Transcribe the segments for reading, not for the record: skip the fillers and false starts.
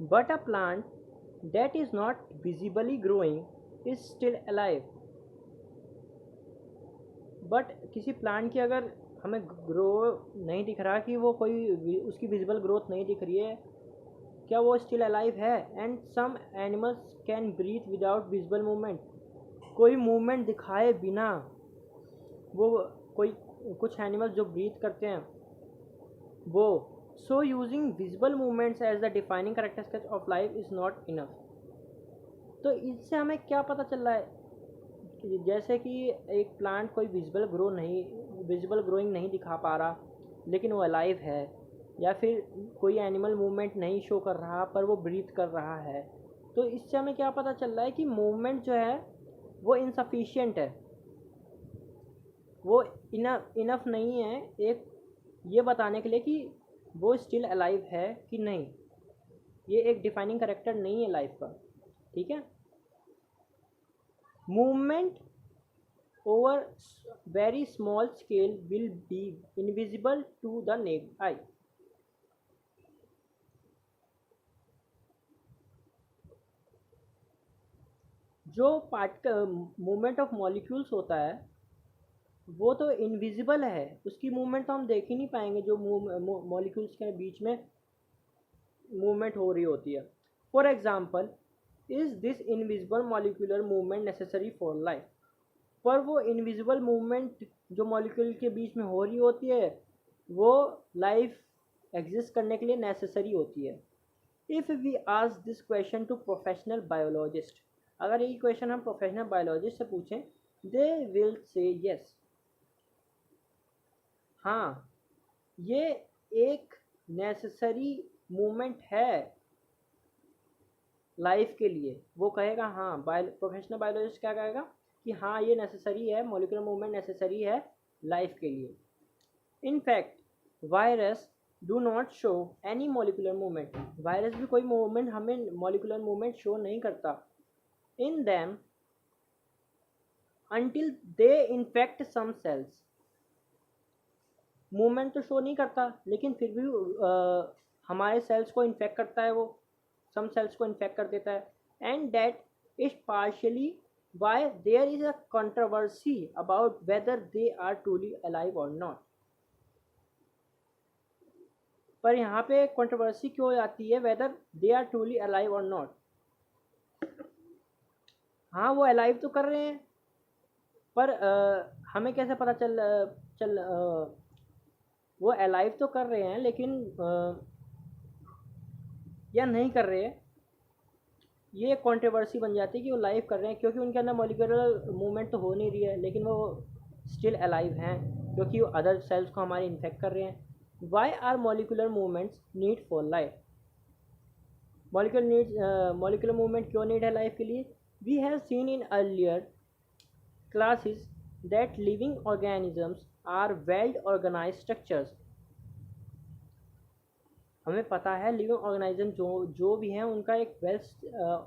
But a plant that is not visibly growing is still alive. But किसी plant की अगर हमें grow नहीं दिख रहा कि वो कोई उसकी विजिबल ग्रोथ नहीं दिख रही है, क्या वो स्टिल अलाइव है? And some animals can breathe without visible movement. कोई मूवमेंट दिखाए बिना वो कोई कुछ एनिमल्स जो ब्रीथ करते हैं वो। So using visible movements as the defining characteristics of life is not enough. तो इससे हमें क्या पता चल रहा है कि जैसे कि एक प्लांट कोई विजिबल ग्रोइंग नहीं दिखा पा रहा लेकिन वो अलाइव है, या फिर कोई एनिमल मूवमेंट नहीं शो कर रहा पर वो ब्रीथ कर रहा है, तो इससे हमें क्या पता चल रहा है कि मूवमेंट जो है वो इनसफिशिएंट है, वो इनफ नहीं है एक ये बताने के लिए कि वो स्टिल अलाइव है कि नहीं। ये एक डिफाइनिंग करेक्टर नहीं है लाइफ का। ठीक है। Movement over very small scale will be invisible to the naked eye. जो पार्टिकल मूवमेंट ऑफ मॉलिक्यूल्स होता है वो तो इनविजिबल है, उसकी मूवमेंट तो हम देख ही नहीं पाएंगे जो मॉलिक्यूल्स के बीच में मूवमेंट हो रही होती है। For example, is this invisible molecular movement necessary for life? पर वो इनविजिबल मूवमेंट जो मॉलिक्यूल के बीच में हो रही होती है वो लाइफ एग्जिस्ट करने के लिए नेसेसरी होती है। If we ask this question to professional biologist, अगर यही क्वेश्चन हम प्रोफेशनल बायोलॉजिस्ट से पूछें, दे विल से यस, हाँ ये एक नेसेसरी मूवमेंट है लाइफ के लिए। वो कहेगा हाँ, प्रोफेशनल बायोलॉजिस्ट क्या कहेगा कि हाँ ये नेसेसरी है, मॉलिक्यूलर मूवमेंट नेसेसरी है लाइफ के लिए। In fact virus do not show any molecular movement, virus भी कोई मूवमेंट हमें मॉलिक्यूलर मूवमेंट शो नहीं करता in them until they infect some cells. Movement तो शो नहीं करता लेकिन फिर भी हमारे सेल्स को इन्फेक्ट करता है, वो सम सेल्स को इन्फेक्ट कर देता है। And that is partially why there is a controversy about whether they are truly alive और नॉट। पर यहाँ पे कंट्रोवर्सी क्यों आती है whether they are truly alive और नॉट? हाँ वो अलाइव तो कर रहे हैं पर हमें कैसे पता चल वो अलाइव तो कर रहे हैं लेकिन या नहीं कर रहे हैं, ये कंट्रोवर्सी बन जाती है कि वो लाइव कर रहे हैं क्योंकि उनके अंदर मॉलिक्यूलर मूवमेंट तो हो नहीं रही है लेकिन वो स्टिल अलाइव हैं क्योंकि वो अदर सेल्स को हमारे इन्फेक्ट कर रहे हैं। Why are molecular movements need for life? Molecular movement क्यों नीड है लाइफ के लिए? We have seen in earlier classes that living organisms are well organise structures. हमें पता है लिविंग ऑर्गेनिज्म जो भी हैं उनका एक वेल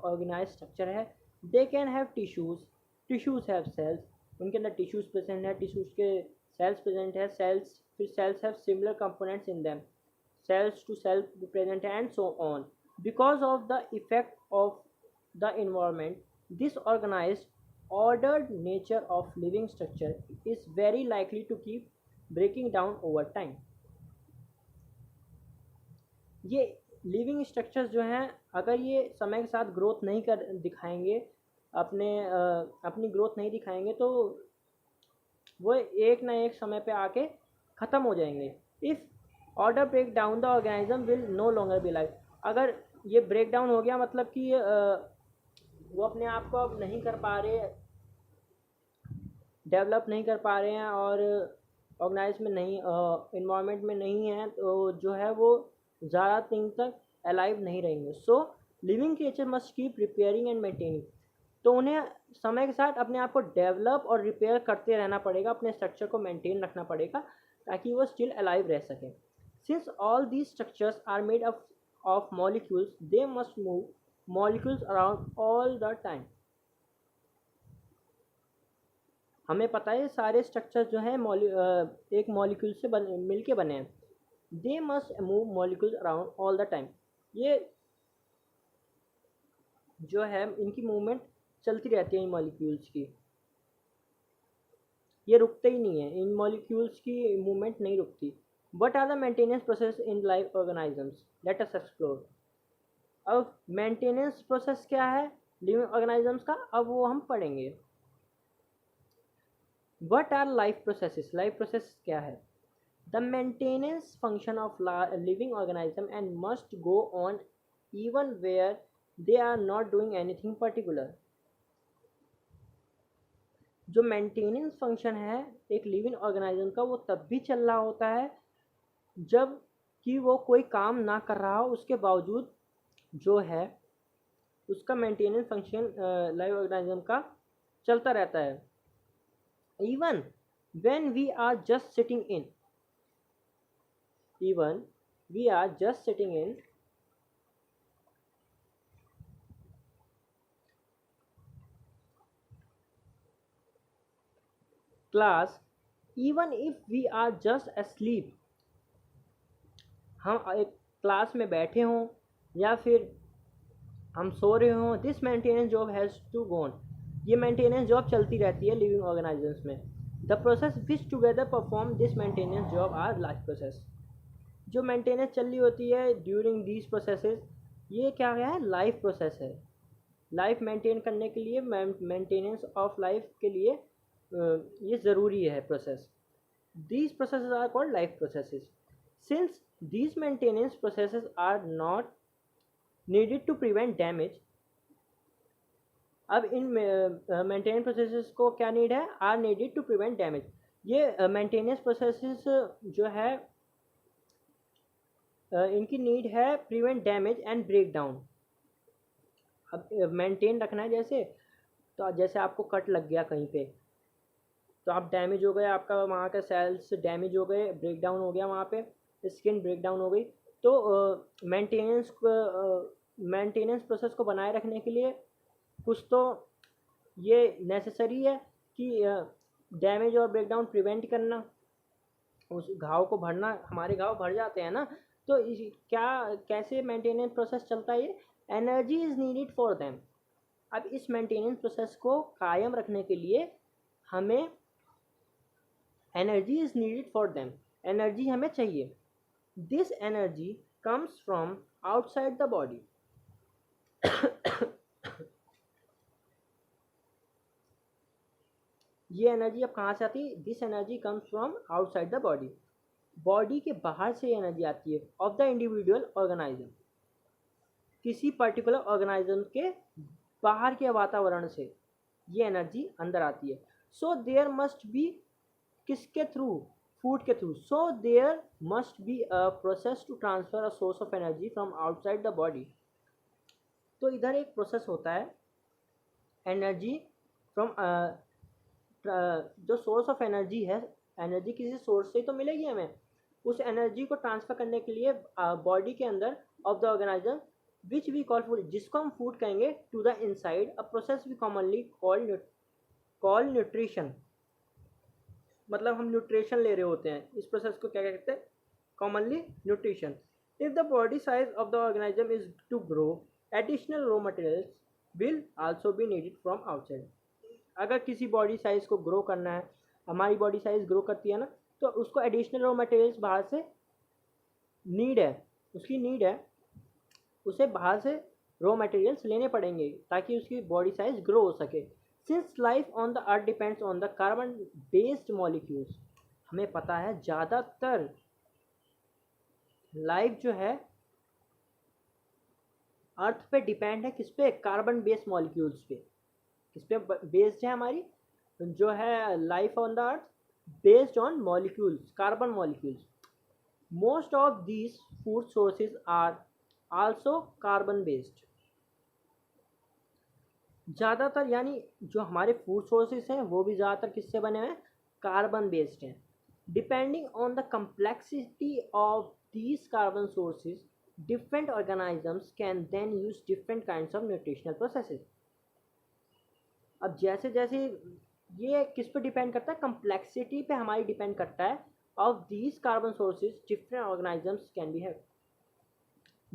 ऑर्गेनाइज स्ट्रक्चर है। They can have tissues have cells, उनके अंदर टिश्यूज़ प्रेजेंट है, टिश्यूज़ के सेल्स प्रेजेंट है, cells have similar components in them, cells to cell present है and so on. Because of the effect of the environment, this organised ordered nature of living structure is very likely to keep breaking down over time. ये living structures जो हैं अगर ये समय के साथ growth नहीं कर दिखाएंगे, अपनी ग्रोथ नहीं दिखाएंगे तो वो एक ना एक समय पे आके ख़त्म हो जाएंगे। If order break down the organism will no longer be life. अगर ये ब्रेक डाउन हो गया मतलब कि वो अपने आप को अब नहीं कर पा रहे, डेवलप नहीं कर पा रहे हैं और ऑर्गेनाइज में नहीं, इन्वायरमेंट में नहीं है, तो जो है वो ज़्यादा दिन तक अलाइव नहीं रहेंगे। So living creature must keep repairing and maintaining. तो उन्हें समय के साथ अपने आप को डेवलप और रिपेयर करते रहना पड़ेगा, अपने स्ट्रक्चर को मेंटेन रखना पड़ेगा ताकि वो स्टिल अलाइव रह सकें। Since all these structures are made up of molecules, they must move molecules around all the time. हमें पता है सारे स्ट्रक्चर जो हैं एक मॉलिक्यूल से मिल के बने हैं। दे must move molecules around all the time. ये जो है इनकी मूवमेंट चलती रहती है, इन मॉलिक्यूल्स की, ये रुकते ही नहीं है, इन मॉलिक्यूल्स की मूवमेंट नहीं रुकती। What are the maintenance process in life organisms, let us explore. अब मेंटेनेंस प्रोसेस क्या है लिविंग ऑर्गेनिजम्स का, अब वो हम पढ़ेंगे। What are life processes, life process क्या है? The maintenance function of living organism and must go on even where they are not doing anything particular। जो मेंटेनेंस फंक्शन है एक लिविंग ऑर्गेनिज्म का, वो तब भी चल रहा होता है जब कि वो कोई काम ना कर रहा हो, उसके बावजूद जो है उसका मेंटेनेंस फंक्शन लाइव ऑर्गेनिज्म का चलता रहता है। Even when we are just sitting in, even we are just sitting in class, even if we are just asleep, हम एक क्लास में बैठे हों या फिर हम सो रहे हों, this maintenance job has to go on, ये मेंटेनेंस जॉब चलती रहती है लिविंग ऑर्गेनिजम्स में। The process which together perform this maintenance job are life process. जो मेंटेनेंस चल रही होती है ड्यूरिंग दीज प्रोसेसेस, ये क्या है? लाइफ प्रोसेस है। लाइफ मेंटेन करने के लिए, मेंटेनेंस ऑफ लाइफ के लिए ये ज़रूरी है process. These processes are called life processes. Since these maintenance processes are not needed to prevent damage, अब इन मेंटेनेंस प्रोसेसेस को क्या नीड है? Are needed to prevent damage. ये मेंटेनेंस प्रोसेसेस जो है इनकी नीड है prevent damage and break down. अब मेंटेन रखना है, जैसे आपको कट लग गया कहीं पे, तो आप डैमेज हो गए, आपका वहाँ के सेल्स डैमेज हो गए, ब्रेक डाउन हो गया, वहाँ पे स्किन ब्रेक डाउन हो गई, तो मेंटेनेंस प्रोसेस को बनाए रखने के लिए कुछ तो ये नेसेसरी है कि डैमेज और ब्रेक डाउन प्रिवेंट करना, उस घाव को भरना, हमारे घाव भर जाते हैं ना, तो कैसे मेंटेनेंस प्रोसेस चलता है? ये energy is needed for them. अब इस मेंटेनेंस प्रोसेस को कायम रखने के लिए हमें energy is needed for them, energy हमें चाहिए। This energy comes from outside the body. ये एनर्जी अब कहाँ से आती है? This energy comes from outside the body, body के बाहर से एनर्जी आती है, ऑफ द इंडिविजुअल ऑर्गेनाइज्म, किसी पर्टिकुलर ऑर्गेनाइज्म के बाहर के वातावरण से ये एनर्जी अंदर आती है। सो देयर मस्ट बी, किसके थ्रू? फूड के through. So there must be a process to transfer a source of energy from outside the body. तो इधर एक प्रोसेस होता है एनर्जी फ्रॉम, जो सोर्स ऑफ एनर्जी है, एनर्जी किसी सोर्स से तो मिलेगी हमें, उस एनर्जी को ट्रांसफ़र करने के लिए बॉडी के अंदर of the organiser which we call food, जिसको हम फूड कहेंगे, to the inside a process we commonly call nutrition. मतलब हम न्यूट्रिशन ले रहे होते हैं, इस प्रोसेस को क्या कहते हैं? Commonly nutrition. If the body size of the organism is to grow, additional raw materials will also be needed from outside. अगर किसी बॉडी साइज़ को ग्रो करना है, हमारी बॉडी साइज़ ग्रो करती है ना, तो उसको एडिशनल रॉ मटेरियल्स बाहर से नीड है, उसकी नीड है, उसे बाहर से रॉ मटेरियल्स लेने पड़ेंगे ताकि उसकी बॉडी साइज ग्रो हो सके। Since life on the earth depends on the carbon based molecules, हमें पता है ज़्यादातर लाइफ जो है अर्थ पे डिपेंड है, किस पे? कार्बन बेस्ड मॉलिक्यूल्स पे। किस पे बेस्ड है हमारी जो है life on the earth? Based on molecules, carbon molecules. Most of these food sources are also carbon based. ज़्यादातर यानी जो हमारे फूड सोर्सेज हैं वो भी ज़्यादातर किससे बने हुए हैं? कार्बन बेस्ड हैं। Depending on the complexity of these carbon sources, different organisms can then use different kinds of nutritional processes. अब जैसे जैसे ये किस पे डिपेंड करता है? कम्प्लेक्सिटी पे हमारी डिपेंड करता है of these carbon sources, different organisms can be have.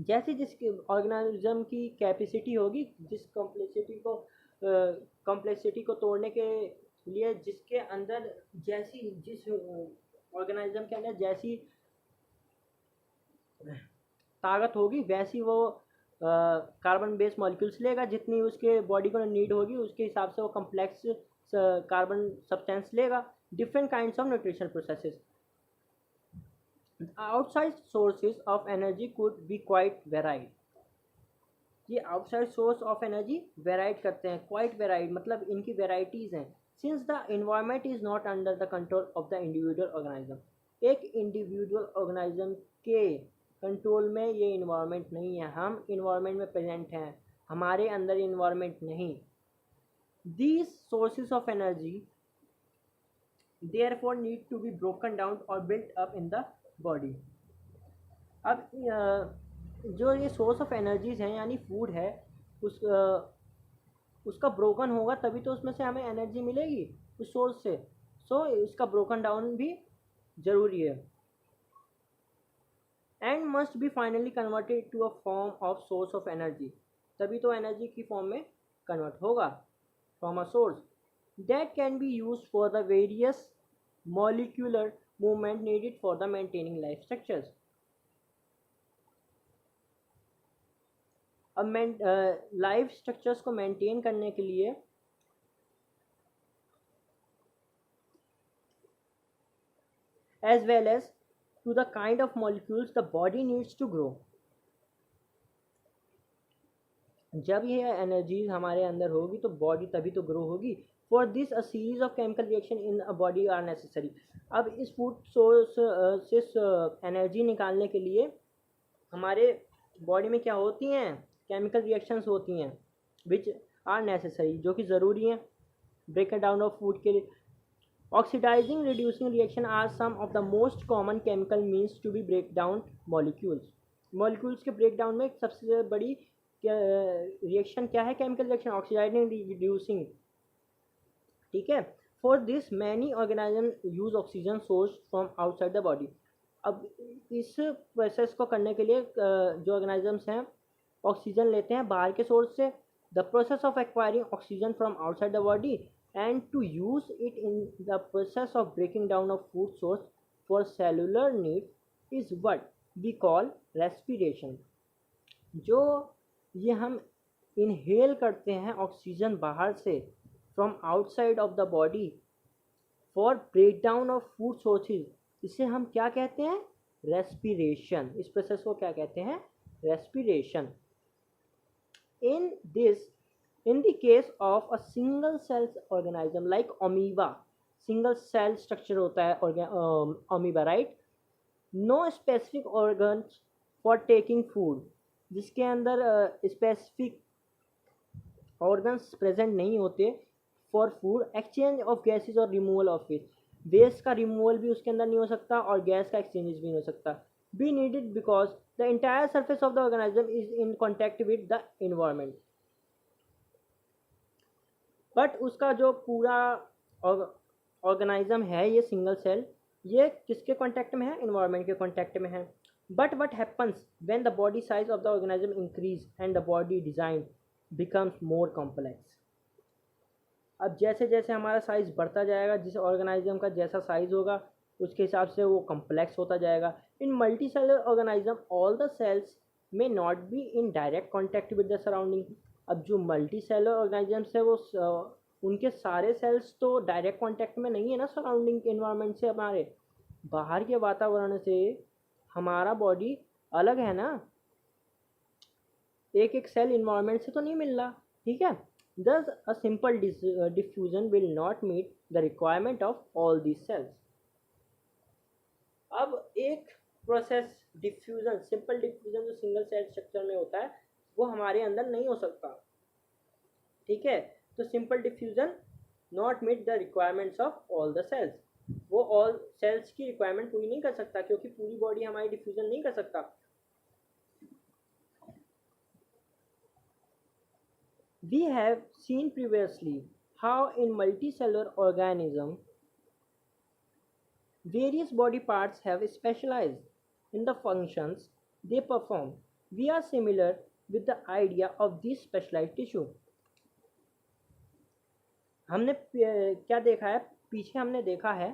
जैसे जिस ऑर्गेनिज्म की कैपेसिटी होगी, जिस कॉम्प्लेक्सिटी को तोड़ने के लिए जिसके अंदर जैसी जिस ऑर्गेनिज्म के अंदर जैसी ताकत होगी वैसी वो कार्बन बेस मॉलिक्यूल्स लेगा, जितनी उसके बॉडी को नीड होगी उसके हिसाब से वो कम्प्लेक्स कार्बन सब्सटेंस लेगा. Different kinds of nutrition processes. Outside sources of energy could be quite varied. ये outside source of energy varied करते हैं. क्वाइट वेराइड मतलब इनकी वेराइटीज़ हैं. Since the environment is not under the control of the individual organism. एक individual organism के control में ये इन्वायरमेंट नहीं है. हम इन्वायरमेंट में प्रेजेंट हैं, हमारे अंदर इन्वायरमेंट नहीं. These sources of energy therefore need to be broken down or built up in the body. अब जो ये सोर्स ऑफ एनर्जीज हैं यानी फूड है, उसका ब्रोकन होगा तभी तो उसमें से हमें एनर्जी मिलेगी उस सोर्स से. सो इसका ब्रोकन डाउन भी ज़रूरी है. And must be finally converted to a form of source of energy. तभी तो एनर्जी की फॉर्म में कन्वर्ट होगा from a source that can be used for the various molecular movement needed for the maintaining life structures. अब life structures को maintain करने के लिए as well as to the kind of molecules the body needs to grow. जब ये energies हमारे अंदर होगी तो बॉडी तभी तो ग्रो होगी. For this a series of chemical reaction in a body are necessary. अब इस फूड सोर्स से एनर्जी निकालने के लिए हमारे बॉडी में क्या होती हैं, केमिकल रिएक्शंस होती हैं विच आर नेसेसरी, जो कि ज़रूरी हैं ब्रेक डाउन ऑफ फूड के लिए. Oxidising reducing reaction are some of the most common chemical means to be break down molecules. Molecules के ब्रेक डाउन में सबसे बड़ी रिएक्शन क्या है, केमिकल रिएक्शन ऑक्सीडाइजिंग रिड्यूसिंग. ठीक है. For this many organism use oxygen source from outside the body. अब इस प्रोसेस को करने के लिए जो ऑर्गेनिजम्स हैं ऑक्सीजन लेते हैं बाहर के सोर्स से. The process of acquiring oxygen from outside the body and to use it in the process of breaking down of food source for cellular need is what we call respiration. जो ये हम inhale करते हैं oxygen बाहर से from outside of the body for breakdown of food sources, इसे हम क्या कहते हैं, रेस्पिरेशन. इस प्रोसेस को क्या कहते हैं, respiration. In the case of a single cell organism like amoeba, single cell structure होता है amoeba, right. No specific organs for taking food, जिसके अंदर स्पेसिफिक ऑर्गन्स प्रेजेंट नहीं होते for food. Exchange of gases और रिमूवल ऑफ वेस्ट, वेस्ट का removal भी उसके अंदर नहीं हो सकता और गैस का एक्सचेंज भी नहीं हो सकता. Be needed because the entire surface of the organism is in contact with the environment. But उसका जो पूरा ऑर्गेनिज्म है ये सिंगल सेल, ये किसके कॉन्टैक्ट में है, इन्वायरमेंट के कॉन्टैक्ट में है. But what happens when the body size of the organism increase and the body design becomes more complex. अब जैसे जैसे हमारा साइज़ बढ़ता जाएगा, जिस ऑर्गेनिज्म का जैसा साइज़ होगा उसके हिसाब से वो कॉम्प्लेक्स होता जाएगा. In multicellular organism all the cells may not be in direct contact with the surrounding. अब जो मल्टी सेलर ऑर्गेनिजम्स है वो उनके सारे सेल्स तो डायरेक्ट कॉन्टैक्ट में नहीं है ना सराउंडिंग इन्वायरमेंट से. हमारे बाहर के वातावरण से हमारा बॉडी अलग है ना, एक एक सेल इन्वायरमेंट से तो नहीं मिल रहा. ठीक है. Thus, a simple diffusion will not meet the requirement of all these cells. अब एक प्रोसेस डिफ्यूजन, सिंपल डिफ्यूजन जो सिंगल सेल स्ट्रक्चर में होता है वो हमारे अंदर नहीं हो सकता. ठीक है. तो simple diffusion not meet the requirements of all the cells. वो ऑल सेल्स की रिक्वायरमेंट पूरी नहीं कर सकता क्योंकि पूरी बॉडी हमारी डिफ्यूजन नहीं कर सकता. We have seen previously how in multicellular organism various body parts have specialized in the functions they perform. We are similar with the idea of this specialised tissue. हमने क्या देखा है, पीछे हमने देखा है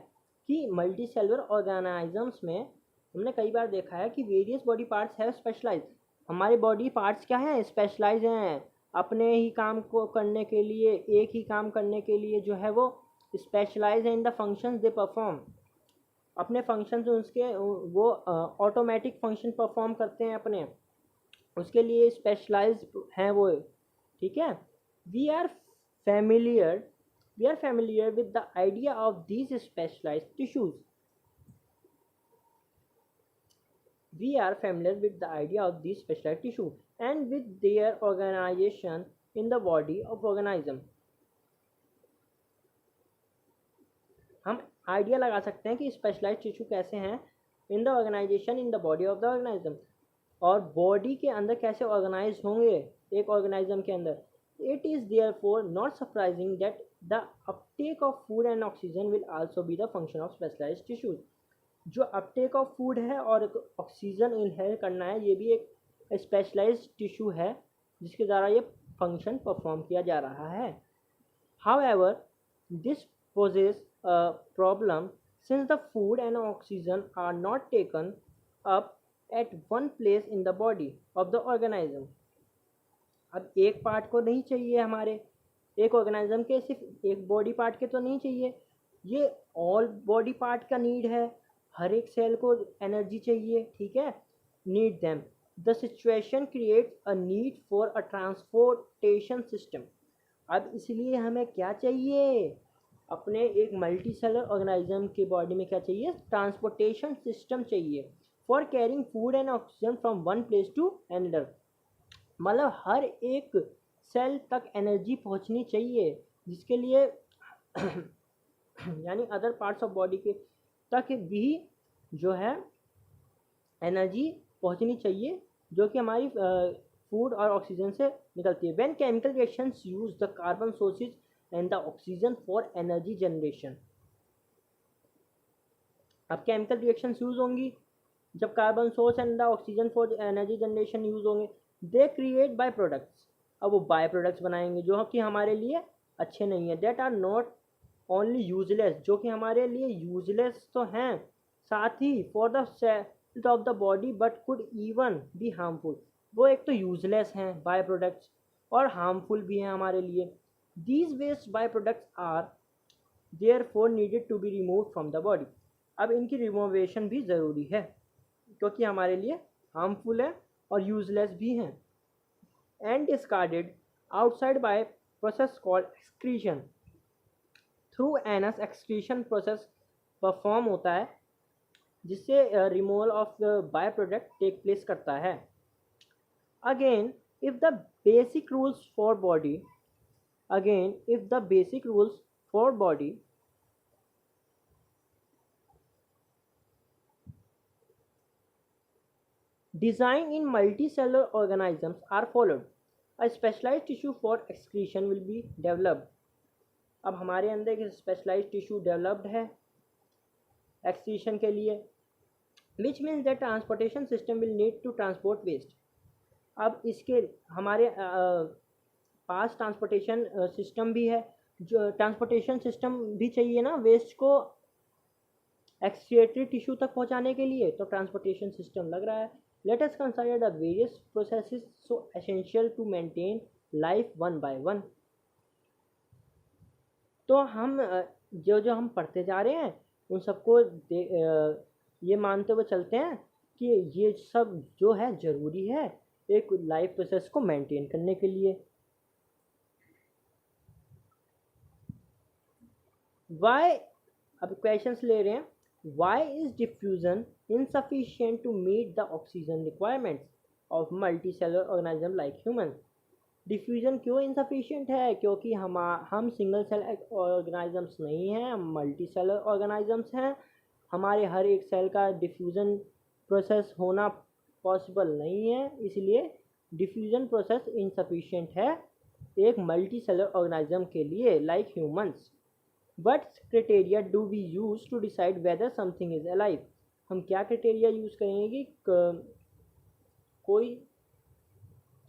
कि मल्टी सेलुलर ऑर्गेनाइजम्स में हमने कई बार देखा है कि various body parts have specialise. हमारे बॉडी पार्ट्स क्या हैं, स्पेशलाइज हैं। अपने ही काम को करने के लिए, एक ही काम करने के लिए जो है वो स्पेशलाइज है in the functions they perform. अपने फंक्शंस उसके वो ऑटोमेटिक फंक्शन परफॉर्म करते हैं अपने, उसके लिए स्पेशलाइज हैं वो। ठीक है, we are familiar we are familiar with the idea of these specialized tissues. We are familiar with the idea of these specialized tissue and with their organization in the body of organism. हम idea लगा सकते हैं कि specialized tissue कैसे हैं in the organization in the body of the organism, और body के अंदर कैसे ऑर्गेनाइज होंगे एक ऑर्गेनिज्म के अंदर। It is therefore not surprising that the uptake of food and oxygen will also be the function of specialized tissues. जो Uptake of food है और ऑक्सीजन इनहेल करना है, ये भी एक स्पेशलाइज्ड टिश्यू है जिसके द्वारा ये फंक्शन परफॉर्म किया जा रहा है। However, this poses a problem since the food and oxygen are not taken up at one place in the body of the organism. अब एक पार्ट को नहीं चाहिए, हमारे एक ऑर्गेनिज्म के सिर्फ एक बॉडी पार्ट के तो नहीं चाहिए, ये ऑल बॉडी पार्ट का नीड है। हर एक सेल को एनर्जी चाहिए, ठीक है, need them. The situation creates a need for a transportation system. अब इसलिए हमें क्या चाहिए, अपने एक मल्टी सेलर ऑर्गेनिज्म के बॉडी में क्या चाहिए, ट्रांसपोर्टेशन सिस्टम चाहिए for carrying food and oxygen from one place to another. मतलब हर एक सेल तक एनर्जी पहुंचनी चाहिए, जिसके लिए यानी अदर पार्ट्स ऑफ बॉडी के तक भी जो है एनर्जी पहुंचनी चाहिए, जो कि हमारी फूड और ऑक्सीजन से निकलती है। When chemical reactions use the carbon sources and the oxygen for energy generation. अब केमिकल रिएक्शंस यूज होंगी जब carbon source and the oxygen for energy generation use होंगे, दे क्रिएट बाय प्रोडक्ट्स। अब वो बाय प्रोडक्ट्स बनाएंगे जो कि हमारे लिए अच्छे नहीं है, that are not only useless, जो कि हमारे लिए यूजलेस तो हैं, साथ ही for the cell of the body but could even be harmful. वो एक तो यूजलेस हैं बाय प्रोडक्ट्स और हार्मफुल भी हैं हमारे लिए। These waste by products are therefore needed to be remove from the body. अब इनकी रिमूवेशन भी ज़रूरी है क्योंकि हमारे लिए हार्मफुल है और यूजलेस भी हैं। And discarded outside by process called excretion. Through anus excretion process perform होता है जिससे removal of by product take place करता है। Again if the basic rules for body design in multicellular organisms are followed, a specialized tissue for excretion will be developed. अब हमारे अंदर एक specialized tissue developed है एक्सक्रीशन के लिए, which means that transportation system will need to transport waste. अब इसके हमारे पास ट्रांसपोर्टेशन सिस्टम भी है, जो ट्रांसपोर्टेशन सिस्टम भी चाहिए ना वेस्ट को एक्सक्रीटरी टिश्यू तक पहुंचाने के लिए, तो ट्रांसपोर्टेशन सिस्टम लग रहा है। Let us consider the various processes so essential to maintain life one by one. तो हम जो हम पढ़ते जा रहे हैं उन सबको ये मानते हुए चलते हैं कि ये सब जो है ज़रूरी है एक लाइफ प्रोसेस को मेंटेन करने के लिए। Why, अब क्वेश्चंस ले रहे हैं, why is diffusion insufficient to meet the oxygen requirements of multicellular organism like humans? Diffusion क्यों इनसफिशिएंट है? क्योंकि हम सिंगल सेल ऑर्गेनिजम्स नहीं हैं, हम मल्टी सेलर ऑर्गेनिजम्स हैं। हमारे हर एक सेल का डिफ्यूज़न प्रोसेस होना पॉसिबल नहीं है, इसलिए डिफ्यूज़न प्रोसेस इनसफिशिएंट है एक मल्टी सेलर ऑर्गेनिज्म के लिए like humans. What criteria do we use to decide whether something is alive? हम क्या क्राइटेरिया यूज़ करेंगे कि कोई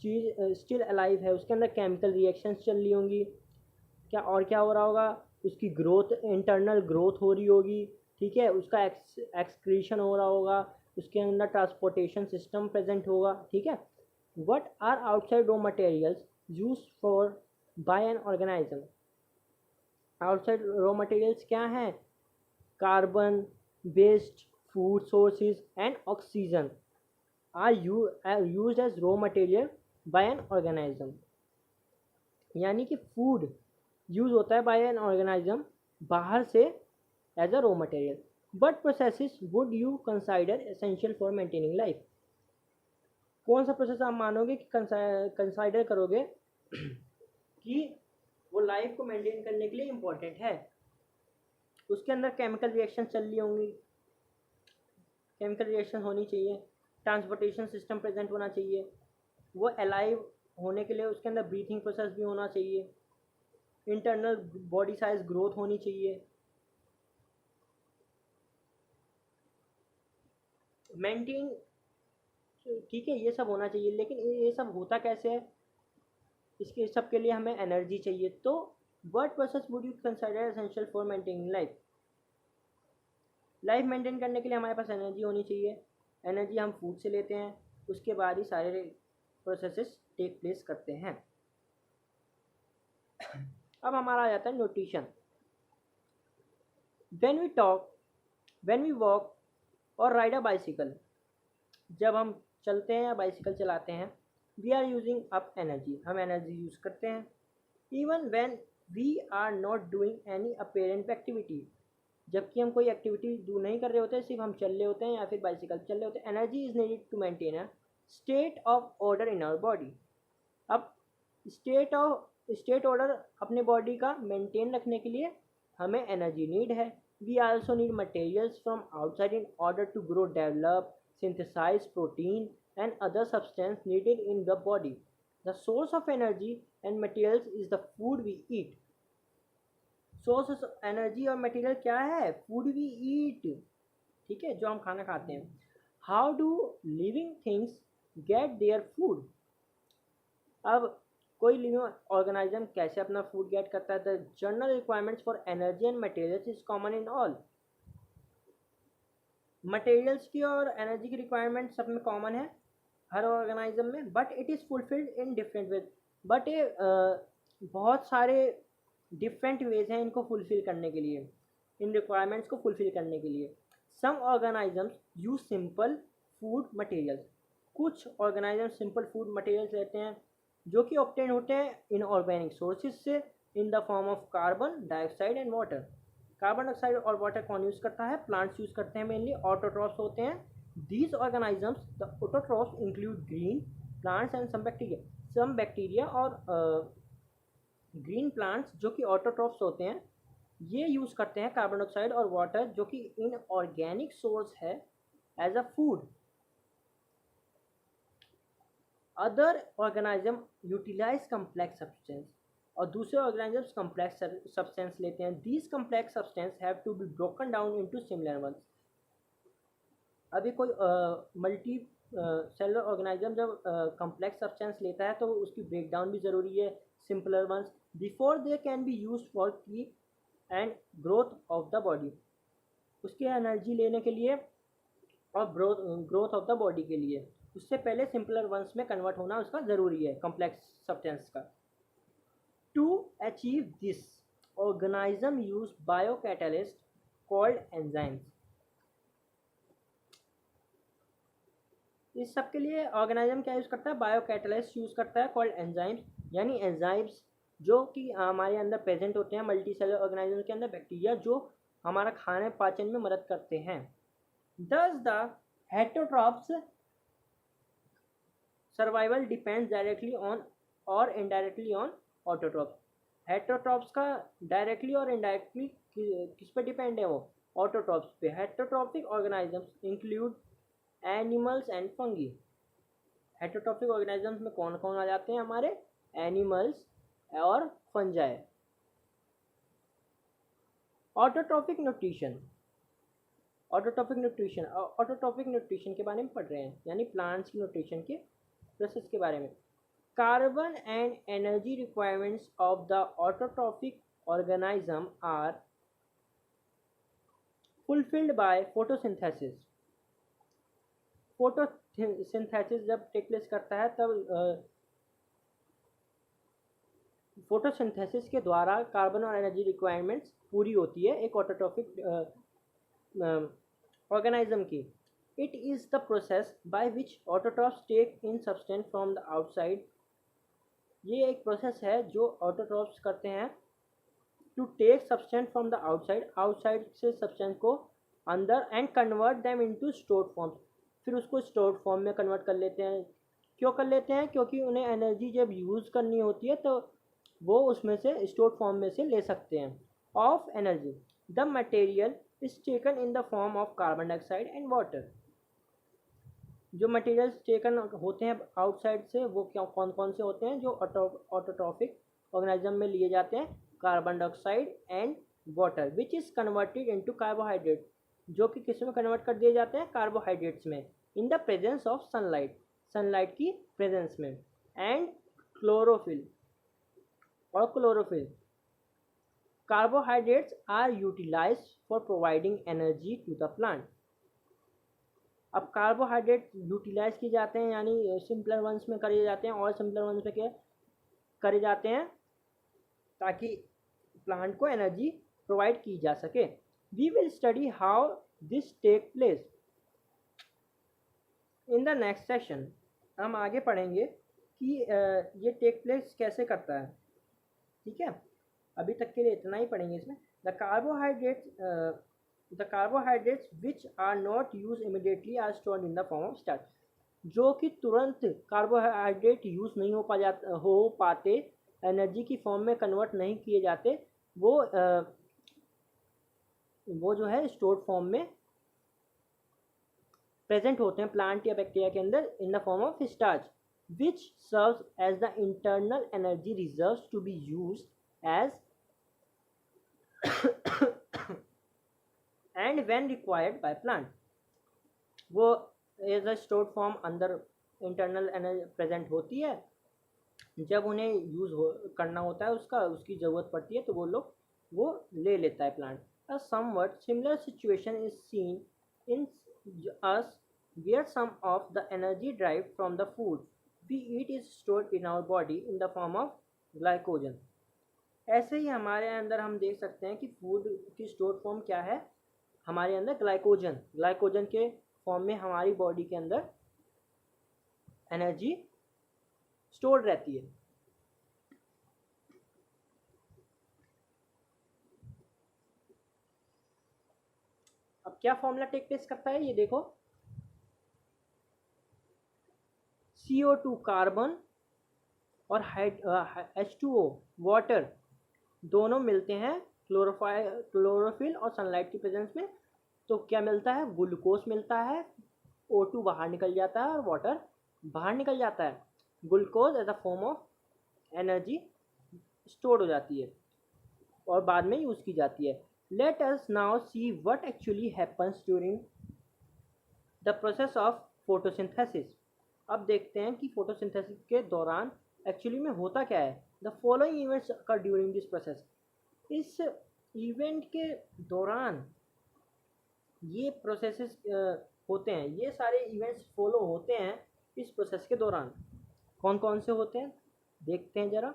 चीज़ स्टिल अलाइव है, उसके अंदर केमिकल रिएक्शंस चल रही होंगी, क्या हो रहा होगा, उसकी ग्रोथ, इंटरनल ग्रोथ हो रही होगी, ठीक है, उसका एक्सक्रीशन हो रहा होगा, उसके अंदर ट्रांसपोर्टेशन सिस्टम प्रेजेंट होगा, ठीक है। What are outside raw materials use for by an organism? Outside raw materials क्या हैं? Carbon based food sources and oxygen are used as raw material by an organism। यानी कि फूड यूज होता है bye N organism बाहर से as a raw material. But processes would you consider essential for maintaining life? कौन सा process आप मानोगे कि कंसाइडर करोगे कि वो लाइफ को मेंटेन करने के लिए इम्पोर्टेंट है? उसके अंदर केमिकल रिएक्शन चल रही होंगी, केमिकल रिएक्शन होनी चाहिए, ट्रांसपोर्टेशन सिस्टम प्रेजेंट होना चाहिए, वो अलाइव होने के लिए उसके अंदर ब्रीथिंग प्रोसेस भी होना चाहिए, इंटरनल बॉडी साइज ग्रोथ होनी चाहिए, मेंटेन, ठीक है, ये सब होना चाहिए। लेकिन ये सब होता कैसे है? इसके सब के लिए हमें एनर्जी चाहिए। तो what process would you consider essential for maintaining life? Life maintain करने के लिए हमारे पास एनर्जी होनी चाहिए। एनर्जी हम फूड से लेते हैं, उसके बाद ही सारे प्रोसेसेस टेक प्लेस करते हैं। अब हमारा आ जाता है न्यूट्रिशन। व्हेन वी वॉक और राइड अ बाइसिकल, जब हम चलते हैं या बाइसिकल चलाते हैं, we are using up energy, हम एनर्जी यूज़ करते हैं। Even when we are not doing any apparent activity, जबकि हम कोई एक्टिविटी डू नहीं कर रहे होते, सिर्फ हम चल रहे होते हैं या फिर बाइसिकल चल रहे होते हैं, energy is needed to maintain a state of order in our body. अब स्टेट ऑर्डर अपने बॉडी का मेंटेन रखने के लिए हमें एनर्जी नीड है। We also need materials from outside in order to grow, develop, synthesize protein and other substance needed in the body. The source of energy and materials is the food we eat. Source of energy और material क्या है? Food we ईट, ठीक है, जो हम खाना खाते हैं। How do living things get their food? अब कोई लिविंग ऑर्गेनिज्म कैसे अपना फूड गेट करता है? The general requirements for energy and materials is common in all. Materials की और एनर्जी की रिक्वायरमेंट सब में कॉमन है हर ऑर्गेनिज्म में, but it is fulfilled in different ways. But ये बहुत सारे डिफरेंट वेज हैं इनको फुलफिल करने के लिए, इन रिक्वायरमेंट्स को फुलफिल करने के लिए। Some organisms use simple food materials. कुछ ऑर्गेनिजम सिंपल फूड मटेरियल्स लेते हैं जो कि ऑब्टेन होते हैं इन ऑर्गेनिक सोर्सेज से, in the form of carbon dioxide and water. Carbon dioxide और वाटर कौन यूज़ करता है? प्लांट्स यूज़ करते हैं, मेनली ऑटोट्रॉफ्स होते हैं। These organisms, the autotrophs include green plants and some bacteria और ग्रीन प्लांट्स जो कि ऑटोट्रॉफ्स होते हैं, ये यूज़ करते हैं कार्बन डाइऑक्साइड और वाटर जो कि इन ऑर्गेनिक सोर्स है as a food. Other organism utilize complex substance, और दूसरे ऑर्गेनिजम्स कम्प्लेक्स सब्सटेंस लेते हैं। These complex substance have to be broken down into similar ones. अभी कोई मल्टी सेलुलर ऑर्गेनिज्म जब कम्प्लेक्स सब्सटेंस लेता है तो उसकी ब्रेक डाउन भी ज़रूरी है simpler ones before they can be use for keep and growth of the body. उसकी एनर्जी लेने के लिए और ग्रोथ ऑफ द बॉडी के लिए उससे पहले सिंपलर वंस में कन्वर्ट होना उसका ज़रूरी है, कम्प्लेक्स सब्सटेंस का। To achieve this organism use biocatalyst called enzymes. इस सब के लिए ऑर्गेनिज्म क्या यूज़ करता है? बायोकैटालिस्ट यूज़ करता है कॉल्ड एंजाइम्स, यानी एंजाइम्स जो कि हमारे अंदर प्रेजेंट होते हैं मल्टी सेलुलर ऑर्गेनिज्म के अंदर, बैक्टीरिया जो हमारा खाने पाचन में मदद करते हैं। Thus the heterotrophs survival depends directly on और इनडायरेक्टली ऑन ऑटोट्रॉप्स। हेटेरोट्रॉप्स का डायरेक्टली और इनडायरेक्टली किस पे डिपेंड है? वो ऑटोट्रॉप्स पे। Heterotrophic organisms include animals and fungi. Heterotrophic organisms में कौन कौन आ जाते हैं हमारे? एनिमल्स और fungi. Autotrophic nutrition, autotrophic nutrition के बारे में पढ़ रहे हैं, यानी प्लांट्स की न्यूट्रिशन के प्रोसेस के बारे में। Carbon and energy requirements of the autotrophic organism are fulfilled by photosynthesis. Photosynthesis जब टेक प्लेस करता है तब फोटोसिंथेसिस के द्वारा कार्बन और एनर्जी रिक्वायरमेंट्स पूरी होती है एक ऑटोट्रॉफिक ऑर्गेनिज्म की. It is the process by which autotrophs take in substance from the outside. ये एक प्रोसेस है जो ऑटोट्रॉफ्स करते हैं to take substance from the outside से सब्सटेंस को अंदर and convert them into stored form. फिर उसको स्टोर्ड फॉर्म में कन्वर्ट कर लेते हैं. क्यों कर लेते हैं? क्योंकि उन्हें एनर्जी जब यूज़ करनी होती है तो वो उसमें से स्टोर्ड फॉर्म में से ले सकते हैं. Of energy the material is taken in the form of carbon dioxide and water. जो मटेरियल्स टेकन होते हैं आउटसाइड से वो क्या कौन कौन से होते हैं जो ऑटोट्रॉफिक ऑर्गेनिज्म में लिए जाते हैं? Carbon dioxide and water which is converted into carbohydrate, जो कि किस में कन्वर्ट कर दिए जाते हैं? कार्बोहाइड्रेट्स में. In the presence of sunlight की प्रेजेंस में. And chlorophyll carbohydrates are utilized for providing energy to the plant. अब कार्बोहाइड्रेट यूटिलाइज किए जाते हैं यानी सिंपलर वंस में करे जाते हैं और सिंपलर वंस में क्या करे जाते हैं ताकि प्लांट को एनर्जी प्रोवाइड की जा सके. We will study how this take place in the next session. हम आगे पढ़ेंगे कि ये टेक प्लेस कैसे करता है. ठीक है, अभी तक के लिए इतना ही पढ़ेंगे इसमें. The carbohydrates which are not used immediately are stored in the form of starch. जो कि तुरंत कार्बोहाइड्रेट यूज़ नहीं हो पाते, एनर्जी की फॉर्म में कन्वर्ट नहीं किए जाते, वो जो है स्टोर्ड फॉर्म में प्रेजेंट होते हैं प्लांट या बैक्टीरिया के अंदर in the form of starch which serves as the internal energy reserves to be used as and when required by plant. वो एज अ स्टोर्ड फॉर्म अंदर इंटरनल एनर्जी प्रेजेंट होती है, जब उन्हें यूज़ करना होता है उसकी ज़रूरत पड़ती है तो वो ले लेता है plant. A somewhat similar situation is seen in us where some of the energy derived from the food we eat is stored in our body in the form of glycogen. ऐसे ही हमारे अंदर हम देख सकते हैं कि फूड की store form क्या है हमारे अंदर? ग्लाइकोजन के फॉर्म में हमारी बॉडी के अंदर एनर्जी स्टोर्ड रहती है. अब क्या फॉर्मूला टेक प्लेस करता है ये देखो. CO2 कार्बन और H2O वाटर दोनों मिलते हैं क्लोरोफिल और सनलाइट की प्रेजेंस में. तो क्या मिलता है? ग्लूकोज मिलता है. O2 बाहर निकल जाता है और वाटर बाहर निकल जाता है. Glucose as a form of energy store हो जाती है और बाद में यूज़ की जाती है. Let us now see what actually happens during the process of photosynthesis. अब देखते हैं कि फोटोसिंथेसिस के दौरान एक्चुअली में होता क्या है. The following events occur during this process. इस इवेंट के दौरान ये प्रोसेसेस होते हैं, ये सारे इवेंट्स फॉलो होते हैं इस प्रोसेस के दौरान. कौन कौन से होते हैं देखते हैं ज़रा.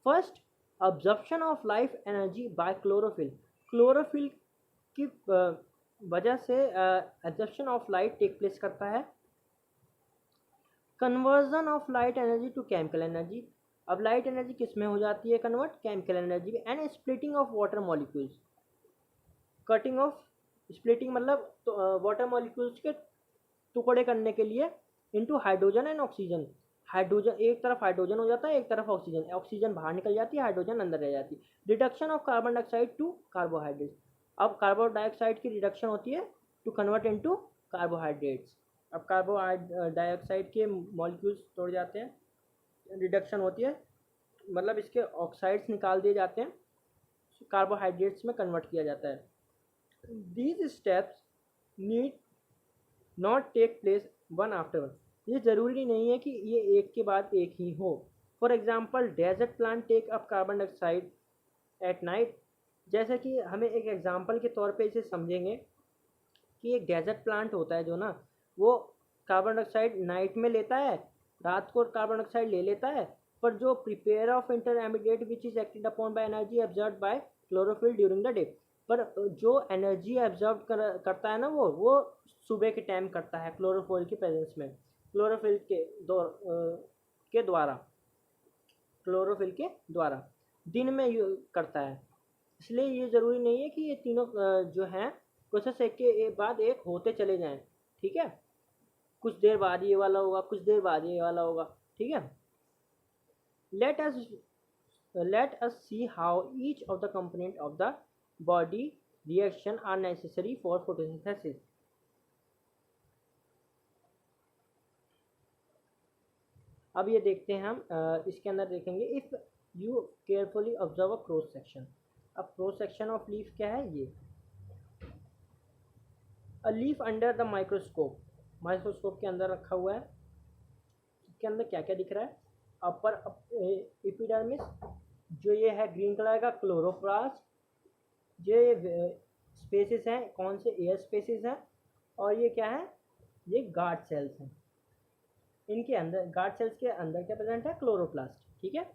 First, absorption of life energy by chlorophyll की वजह से absorption of light take place करता है. Conversion of light energy to chemical energy. अब लाइट एनर्जी किस में हो जाती है कन्वर्ट? केमिकल एनर्जी में. And splitting of water molecules. Splitting मतलब वाटर मॉलिक्यूल्स के टुकड़े करने के लिए into hydrogen and oxygen. Hydrogen एक तरफ हाइड्रोजन हो जाता है, एक तरफ ऑक्सीजन बाहर निकल जाती है, हाइड्रोजन अंदर रह जाती है. Reduction of carbon dioxide to carbohydrates. अब कार्बन डाइऑक्साइड की रिडक्शन होती है टू कन्वर्ट इनटू कार्बोहाइड्रेट्स. अब कार्बन डाइऑक्साइड के मॉलिक्यूल्स तोड़ जाते हैं, रिडक्शन होती है मतलब इसके ऑक्साइड्स निकाल दिए जाते हैं, कार्बोहाइड्रेट्स में कन्वर्ट किया जाता है. These steps need not take place one after one. ये ज़रूरी नहीं है कि ये एक के बाद एक ही हो। For example desert plant take up carbon dioxide at night. जैसे कि हमें एक एग्ज़ाम्पल के तौर पे इसे समझेंगे कि एक डेजर्ट प्लांट होता है जो ना, वो कार्बन डाइऑक्साइड नाइट में लेता है, रात को कार्बन डाइऑक्साइड ले लेता है, पर जो prepare of intermediate which is acted upon by energy absorb by chlorophyll during the day. पर जो एनर्जी एब्जॉर्ब करता है ना, वो सुबह के टाइम करता है क्लोरोफिल के प्रेजेंस में, क्लोरोफिल के द्वारा क्लोरोफिल के द्वारा दिन में करता है। इसलिए ये ज़रूरी नहीं है कि ये तीनों जो हैं प्रोसेस एक के बाद एक होते चले जाएं। ठीक है, कुछ देर बाद ये वाला होगा, कुछ देर बाद ये वाला होगा। ठीक है, let us let us see how each of the component of the body reaction are necessary for photosynthesis. अब ये देखते हैं हम, इसके अंदर देखेंगे if you carefully observe a cross section. अब क्रॉस सेक्शन ऑफ लीफ क्या है, ये a leaf under the microscope के अंदर रखा हुआ है। इसके अंदर क्या क्या दिख रहा है, अपर एपिडर्मिस, जो ये है ग्रीन कलर का क्लोरोप्लास्ट, ये स्पेसिस हैं, कौन से एयर स्पेसिस हैं, और ये क्या है, ये गार्ड सेल्स हैं। इनके अंदर गार्ड सेल्स के अंदर क्या प्रेजेंट है, क्लोरोप्लास्ट। ठीक है,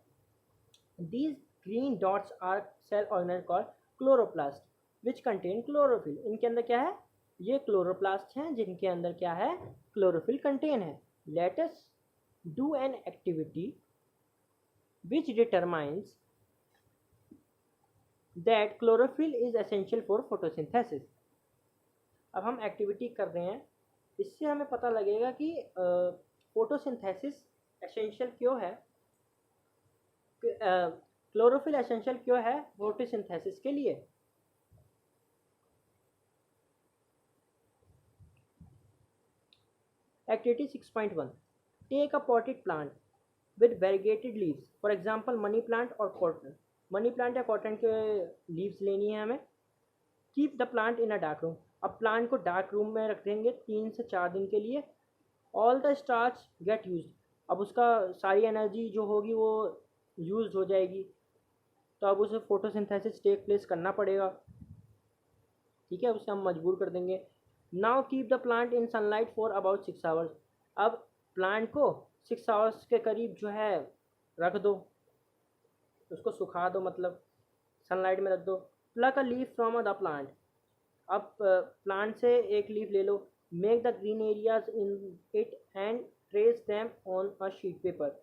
these green dots are cell organelle called chloroplast which contain chlorophyll. इनके अंदर क्या है, ये क्लोरोप्लास्ट हैं जिनके अंदर क्या है, क्लोरोफिल कंटेन है। Let us do an activity which determines that chlorophyll is essential for photosynthesis। अब हम एक्टिविटी कर रहे हैं, इससे हमें पता लगेगा कि फोटोसिंथेसिस एसेंशियल क्यों है, क्लोरोफिल एसेंशियल क्यों है फोटोसिंथेसिस के लिए। Activity 6.1, take a potted plant with variegated leaves, for example money plant और कॉटन। मनी प्लांट या कॉटन के लीव्स लेनी है हमें। Keep the plant in a dark room. अब प्लांट को डार्क रूम में रख देंगे 3 से 4 दिन के लिए। All the starch get use. अब उसका सारी एनर्जी जो होगी वो यूज हो जाएगी, तो अब उसे फोटोसिंथेसिस टेक प्लेस करना पड़ेगा। ठीक है, उसे हम मजबूर कर देंगे। Now keep the plant in sunlight for about 6 hours. अब प्लांट को 6 आवर्स के करीब जो है रख दो, उसको सुखा दो, मतलब सनलाइट में रख दो। Pluck a leaf from the plant. अब प्लांट से एक लीफ ले लो। Make the green areas in it and trace them on a sheet paper.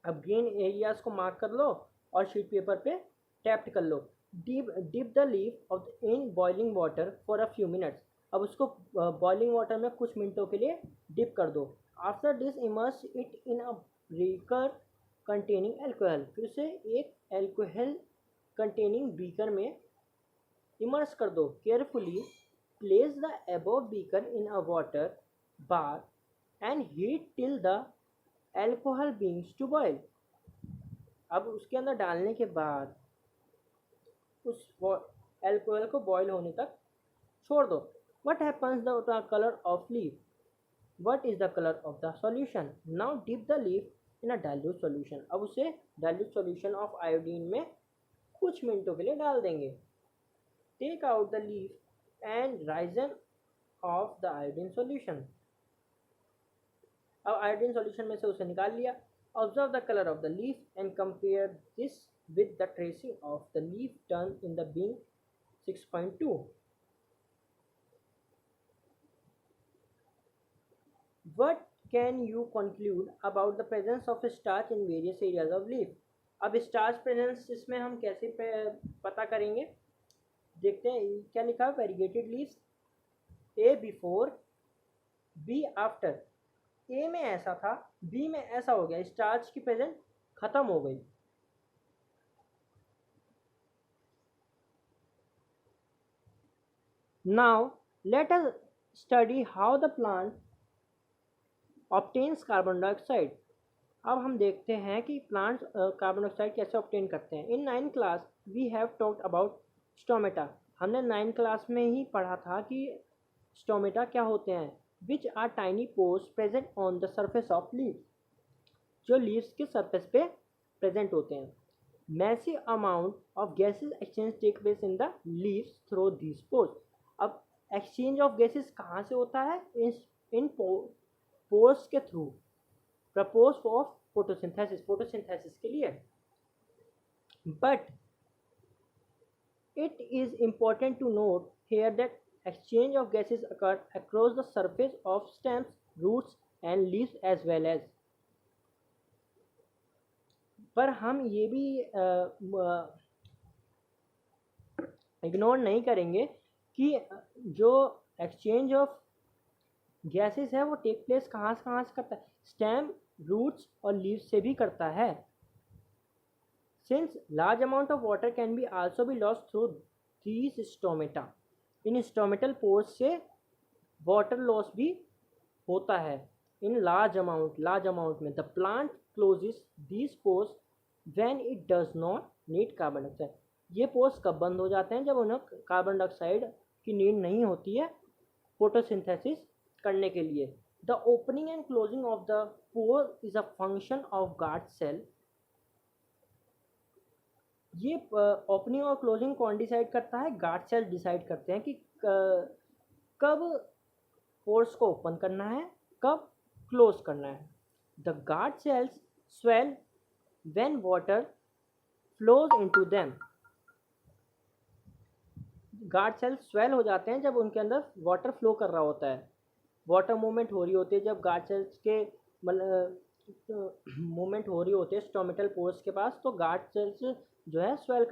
अब ग्रीन एरियाज को मार्क कर लो और शीट पेपर पे टैप्ड कर लो। Dip the leaf off in boiling water for a few minutes. अब उसको बॉइलिंग वाटर में कुछ मिनटों के लिए डिप कर दो। After this immerse it in a beaker containing alcohol. फिर से एक एल्कोहल कंटेनिंग बीकर में इमर्स कर दो। Carefully place the above beaker in a water bath and heat till the alcohol begins to boil. अब उसके अंदर डालने के बाद उस एल्कोहल को बॉयल होने तक छोड़ दो। What happens the colour of leaf, what is the colour of the solution. Now dip the leaf in a dilute solution. अब उसे डाइल्यूट सॉल्यूशन ऑफ आयोडीन में कुछ मिनटों के लिए डाल देंगे। Take out the leaf and राइजन ऑफ द आयोडीन सॉल्यूशन। अब आयोडीन सॉल्यूशन में से उसे निकाल लिया। Observe the colour of the leaf and compare this with the tracing of the leaf turn in the bin 6.2। What can you conclude about the presence of starch in various areas of leaf? अब starch presence इसमें हम कैसे पता करेंगे, देखते हैं। क्या लिखा है, variegated leaves, A before be after. ए में ऐसा था, बी में ऐसा हो गया, स्टार्च की प्रेजेंस खत्म हो गई। Now let us study how the plant obtains carbon dioxide. अब हम देखते हैं कि प्लांट्स कार्बन डाइऑक्साइड कैसे ऑब्टेन करते हैं। In 9th class we have talked about stomata. हमने 9th क्लास में ही पढ़ा था कि स्टोमेटा क्या होते हैं। Which are tiny pores present on the surface of leaves, जो लीव्स के सरफेस पे प्रेजेंट होते हैं. Massive amount of gases exchange take place in the leaves through these pores. अब एक्सचेंज ऑफ गैसेज कहाँ से होता है? इन पोर्स के थ्रू. प्रपोज ऑफ फोटोसिंथेसिस के लिए. But it is important to note here that exchange of gases occur across the surface of stems, roots and leaves as well as. पर हम ये भी इग्नोर नहीं करेंगे कि जो एक्सचेंज ऑफ गैसेस है वो टेक प्लेस कहाँ से करता है? स्टेम, रूट्स और लीव्स से भी करता है. Since large amount of water can be also be lost through these stomata. In stomatal pores से water loss भी होता है in large amount में. The plant closes these pores when it does not need carbon dioxide. ये pores कब बंद हो जाते हैं? जब उन्हें कार्बन डाइऑक्साइड की नीड नहीं होती है फोटोसिंथेसिस करने के लिए. The opening and closing of the pore is a function of guard cell. ये ओपनिंग और क्लोजिंग कौन डिसाइड करता है? गार्ड सेल डिसाइड करते हैं कि कब पोर्स को ओपन करना है, कब क्लोज करना है. The guard cells swell when water flows into them. Guard cells swell हो जाते हैं जब उनके अंदर वाटर फ्लो कर रहा होता है, वाटर मूवमेंट हो रही होती है. जब गार्ड सेल्स के मूवमेंट हो रही होती है स्टोमेटल पोर्स के पास, तो गार्ड सेल्स जो है स्वेल कर